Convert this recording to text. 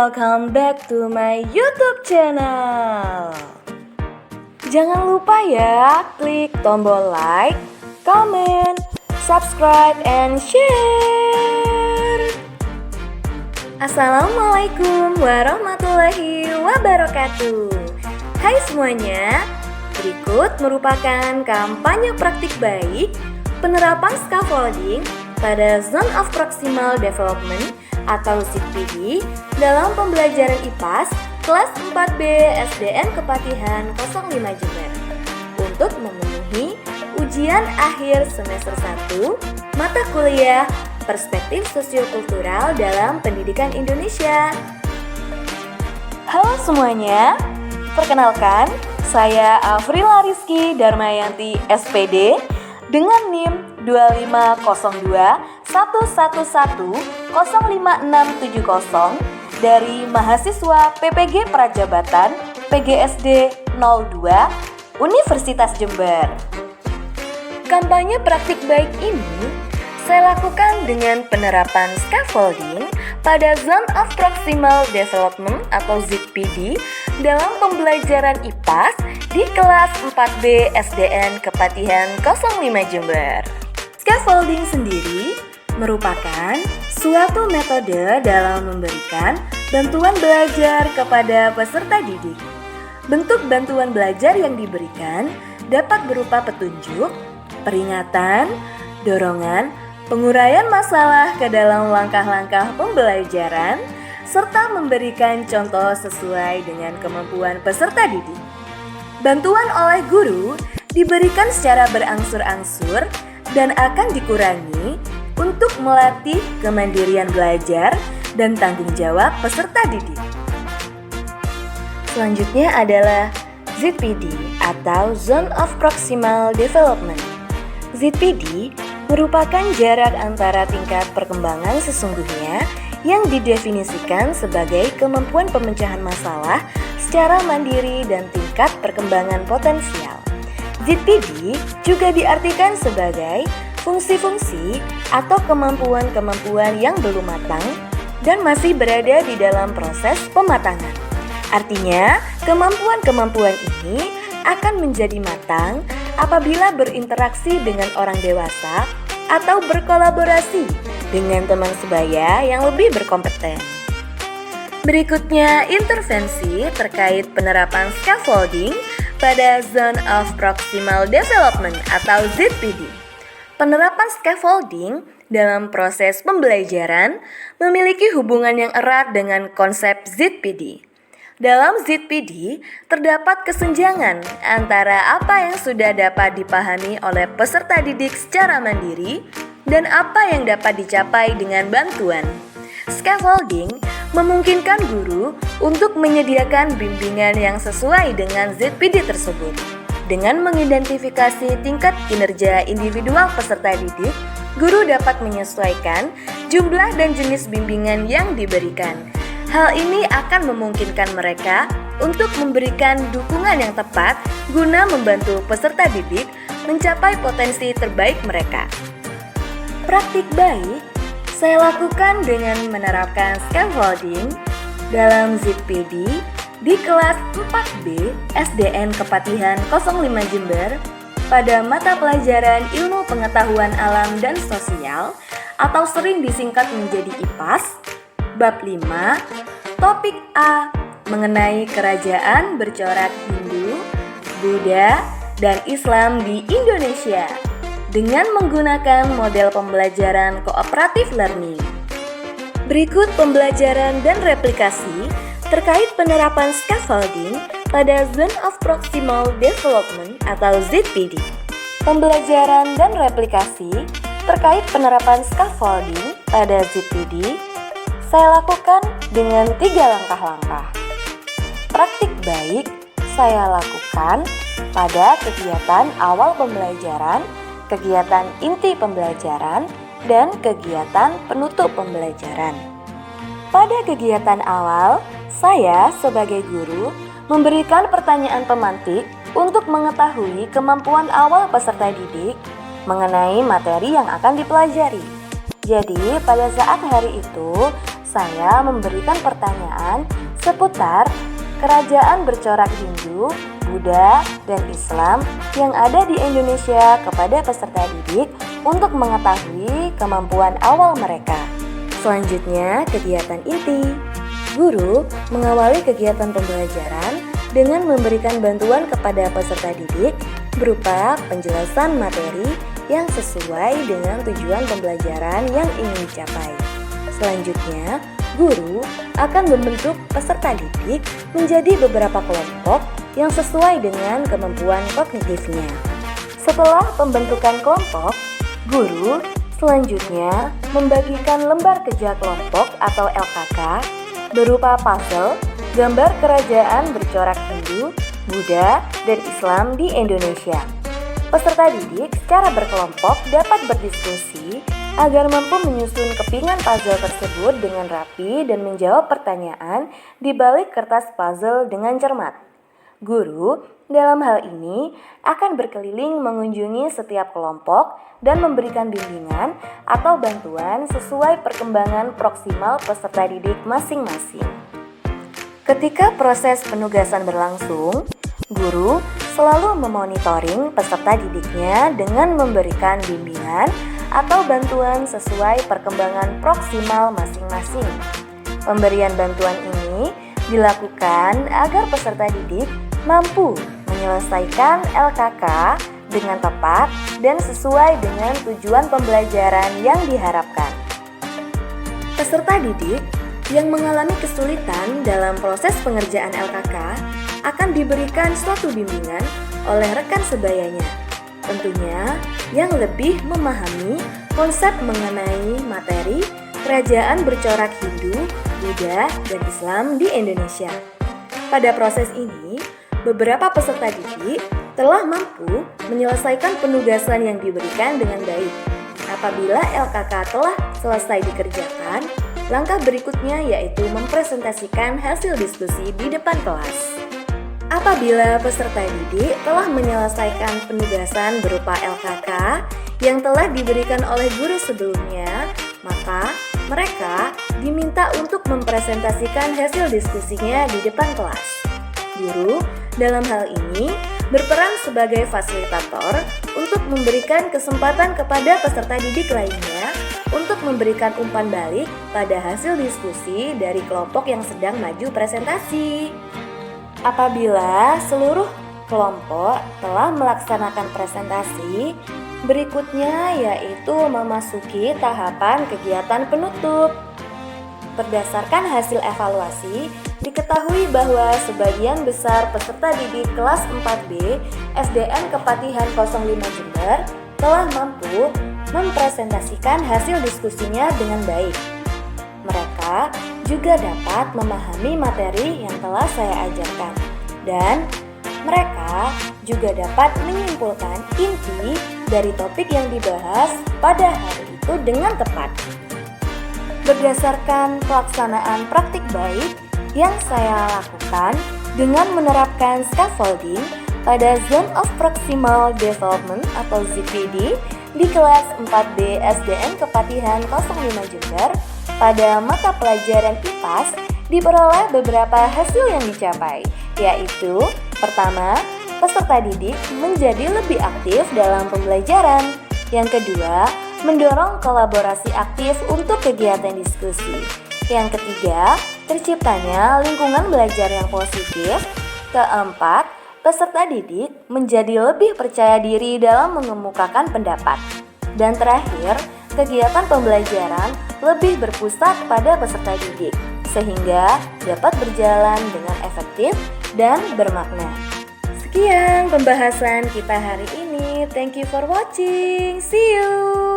welcome back to my YouTube channel. Jangan lupa ya, klik tombol like, comment, subscribe, and share. Assalamualaikum warahmatullahi wabarakatuh. Hai semuanya, berikut merupakan kampanye praktik baik penerapan scaffolding pada Zone of Proximal Development atau ZPD dalam pembelajaran IPAS kelas 4B SDN Kepatihan 05 Jember untuk memenuhi ujian akhir semester 1 mata kuliah Perspektif Sosiokultural dalam Pendidikan Indonesia. Halo semuanya, perkenalkan saya Afrila Rizky Darmayanti SPD dengan NIM 250211105670 dari mahasiswa PPG Prajabatan PGSD 02 Universitas Jember. Kampanye praktik baik ini saya lakukan dengan penerapan scaffolding pada Zone of Proximal Development atau ZPD dalam pembelajaran IPAS di kelas 4B SDN Kepatihan 05 Jember. Scaffolding sendiri merupakan suatu metode dalam memberikan bantuan belajar kepada peserta didik. Bentuk bantuan belajar yang diberikan dapat berupa petunjuk, peringatan, dorongan, penguraian masalah ke dalam langkah-langkah pembelajaran, serta memberikan contoh sesuai dengan kemampuan peserta didik. Bantuan oleh guru diberikan secara berangsur-angsur dan akan dikurangi untuk melatih kemandirian belajar dan tanggung jawab peserta didik. Selanjutnya adalah ZPD atau Zone of Proximal Development. ZPD merupakan jarak antara tingkat perkembangan sesungguhnya yang didefinisikan sebagai kemampuan pemecahan masalah secara mandiri dan tingkat perkembangan potensial. ZPD juga diartikan sebagai fungsi-fungsi atau kemampuan-kemampuan yang belum matang dan masih berada di dalam proses pematangan. Artinya, kemampuan-kemampuan ini akan menjadi matang apabila berinteraksi dengan orang dewasa atau berkolaborasi dengan teman sebaya yang lebih berkompeten. Berikutnya, intervensi terkait penerapan scaffolding pada Zone of Proximal Development atau ZPD. Penerapan scaffolding dalam proses pembelajaran memiliki hubungan yang erat dengan konsep ZPD. Dalam ZPD, terdapat kesenjangan antara apa yang sudah dapat dipahami oleh peserta didik secara mandiri dan apa yang dapat dicapai dengan bantuan. Scaffolding memungkinkan guru untuk menyediakan bimbingan yang sesuai dengan ZPD tersebut. Dengan mengidentifikasi tingkat kinerja individual peserta didik, guru dapat menyesuaikan jumlah dan jenis bimbingan yang diberikan. Hal ini akan memungkinkan mereka untuk memberikan dukungan yang tepat guna membantu peserta didik mencapai potensi terbaik mereka. Praktik baik saya lakukan dengan menerapkan scaffolding dalam ZPD di kelas 4B SDN Kepatihan 05 Jember pada mata pelajaran Ilmu Pengetahuan Alam dan Sosial atau sering disingkat menjadi IPAS, Bab 5, Topik A mengenai kerajaan bercorak Hindu, Buddha, dan Islam di Indonesia dengan menggunakan model pembelajaran kooperatif learning. Berikut pembelajaran dan replikasi terkait penerapan scaffolding pada Zone of Proximal Development atau ZPD. Pembelajaran dan replikasi terkait penerapan scaffolding pada ZPD saya lakukan dengan 3 langkah-langkah. Praktik baik saya lakukan pada kegiatan awal pembelajaran, kegiatan inti pembelajaran, dan kegiatan penutup pembelajaran. Pada kegiatan awal, saya sebagai guru memberikan pertanyaan pemantik untuk mengetahui kemampuan awal peserta didik mengenai materi yang akan dipelajari. Jadi, pada saat hari itu, saya memberikan pertanyaan seputar kerajaan bercorak Hindu, Buddha, dan Islam yang ada di Indonesia kepada peserta didik untuk mengetahui kemampuan awal mereka. Selanjutnya, kegiatan inti. Guru mengawali kegiatan pembelajaran dengan memberikan bantuan kepada peserta didik berupa penjelasan materi yang sesuai dengan tujuan pembelajaran yang ingin dicapai. Selanjutnya, guru akan membentuk peserta didik menjadi beberapa kelompok yang sesuai dengan kemampuan kognitifnya. Setelah pembentukan kelompok, guru selanjutnya membagikan lembar kerja kelompok atau LKK berupa puzzle, gambar kerajaan bercorak Hindu, Buddha, dan Islam di Indonesia. Peserta didik secara berkelompok dapat berdiskusi agar mampu menyusun kepingan puzzle tersebut dengan rapi dan menjawab pertanyaan di balik kertas puzzle dengan cermat. Guru dalam hal ini akan berkeliling mengunjungi setiap kelompok dan memberikan bimbingan atau bantuan sesuai perkembangan proksimal peserta didik masing-masing. Ketika proses penugasan berlangsung, guru selalu memonitoring peserta didiknya dengan memberikan bimbingan atau bantuan sesuai perkembangan proksimal masing-masing. Pemberian bantuan ini dilakukan agar peserta didik mampu menyelesaikan LKK dengan tepat dan sesuai dengan tujuan pembelajaran yang diharapkan. Peserta didik yang mengalami kesulitan dalam proses pengerjaan LKK akan diberikan suatu bimbingan oleh rekan sebayanya, tentunya yang lebih memahami konsep mengenai materi kerajaan bercorak Hindu, Buddha, dan Islam di Indonesia. Pada proses ini, beberapa peserta didik telah mampu menyelesaikan penugasan yang diberikan dengan baik. Apabila LKK telah selesai dikerjakan, langkah berikutnya yaitu mempresentasikan hasil diskusi di depan kelas. Apabila peserta didik telah menyelesaikan penugasan berupa LKK yang telah diberikan oleh guru sebelumnya, maka mereka diminta untuk mempresentasikan hasil diskusinya di depan kelas. Guru dalam hal ini berperan sebagai fasilitator untuk memberikan kesempatan kepada peserta didik lainnya untuk memberikan umpan balik pada hasil diskusi dari kelompok yang sedang maju presentasi. Apabila seluruh kelompok telah melaksanakan presentasi, berikutnya yaitu memasuki tahapan kegiatan penutup. Berdasarkan hasil evaluasi, diketahui bahwa sebagian besar peserta didik kelas 4B SDN Kepatihan 05 Jember telah mampu mempresentasikan hasil diskusinya dengan baik. Mereka juga dapat memahami materi yang telah saya ajarkan, dan mereka juga dapat menyimpulkan inti dari topik yang dibahas pada hari itu dengan tepat. Berdasarkan pelaksanaan praktik baik yang saya lakukan dengan menerapkan scaffolding pada Zone of Proximal Development atau ZPD di kelas 4B SDN Kepatihan 05 Jember, pada mata pelajaran IPAS diperoleh beberapa hasil yang dicapai, yaitu pertama, peserta didik menjadi lebih aktif dalam pembelajaran. Yang kedua, mendorong kolaborasi aktif untuk kegiatan diskusi. Yang ketiga, terciptanya lingkungan belajar yang positif. Keempat, peserta didik menjadi lebih percaya diri dalam mengemukakan pendapat. Dan terakhir, kegiatan pembelajaran lebih berpusat pada peserta didik, sehingga dapat berjalan dengan efektif dan bermakna. Sekian pembahasan kita hari ini. Thank you for watching. See you.